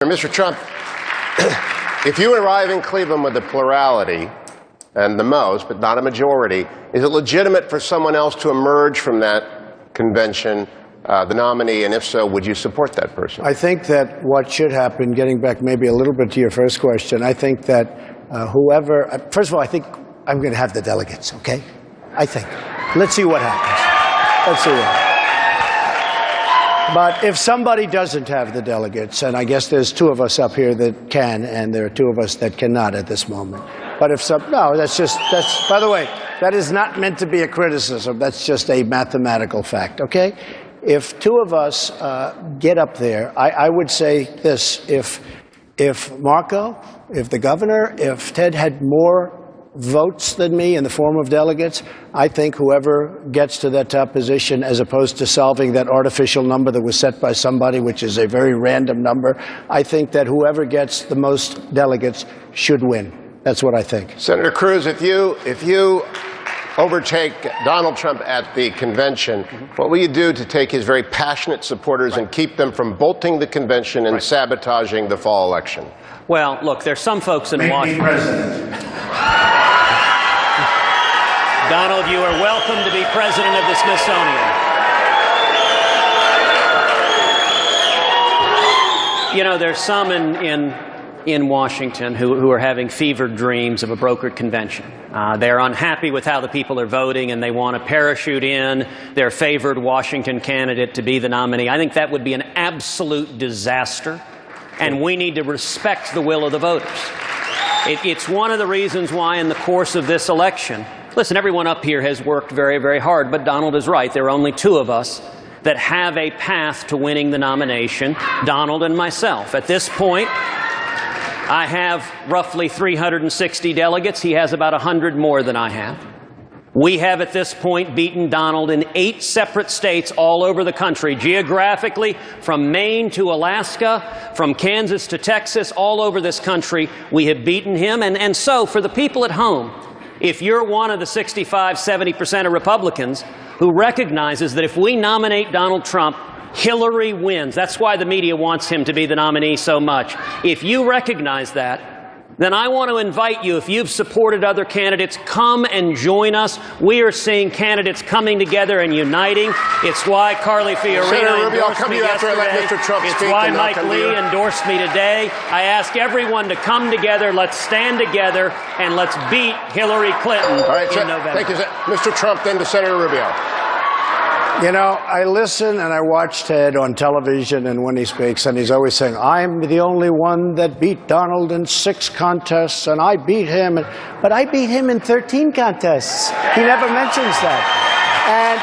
Mr. Trump, if you arrive in Cleveland with a plurality, and the most, but not a majority, is it legitimate for someone else to emerge from that convention, the nominee, and if so, would you support that person? I think that what should happen, getting back maybe a little bit to your first question, I think that first of all, I think I'm going to have the delegates, okay? I think. Let's see what happens. Let's see what happens. But if somebody doesn't have the delegates, and I guess there's two of us up here that can, and there are two of us that cannot at this moment. But if no, by the way, that is not meant to be a criticism. That's just a mathematical fact, okay? If two of us get up there, I would say this: if Marco, if the governor, if Ted had more votes than me in the form of delegates, I think whoever gets to that top position, as opposed to solving that artificial number that was set by somebody, which is a very random number, I think that whoever gets the most delegates should win. That's what I think. Senator Cruz, if you overtake Donald Trump at the convention, what will you do to take his very passionate supporters and keep them from bolting the convention and sabotaging the fall election? Well, look, there's some folks in Washington. Donald, you are welcome to be president of the Smithsonian. You know, there's some in Washington who are having fevered dreams of a brokered convention. They're unhappy with how the people are voting, and they want to parachute in their favored Washington candidate to be the nominee. I think that would be an absolute disaster, and we need to respect the will of the voters. It's one of the reasons why in the course of this election, listen, everyone up here has worked very, very hard, but Donald is right. There are only two of us that have a path to winning the nomination, Donald and myself. At this point, I have roughly 360 delegates. He has about 100 more than I have. We have at this point beaten Donald in 8 separate states all over the country, geographically, from Maine to Alaska, from Kansas to Texas, all over this country. We have beaten him. And so, for the people at home, if you're one of the 65–70% of Republicans who recognizes that if we nominate Donald Trump, Hillary wins. That's why the media wants him to be the nominee so much. If you recognize that, then I want to invite you, if you've supported other candidates, come and join us. We are seeing candidates coming together and uniting. It's why Carly Fiorina endorsed me yesterday. It's why Mike Lee endorsed me today. I ask everyone to come together. Let's stand together and let's beat Hillary Clinton in November. Thank you, Mr. Trump. Then to Senator Rubio. You know, I listen and I watch Ted on television, and when he speaks, and he's always saying, I'm the only one that beat Donald in 6 contests, and I beat him. But I beat him in 13 contests. He never mentions that. And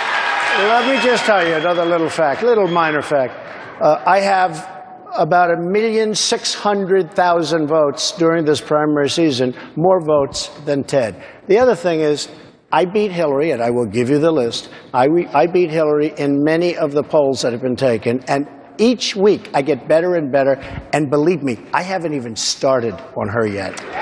let me just tell you another little fact, little minor fact. I have about 1,600,000 votes during this primary season, more votes than Ted. The other thing is, I beat Hillary, and I will give you the list. I beat Hillary in many of the polls that have been taken, and each week I get better and better, and believe me, I haven't even started on her yet.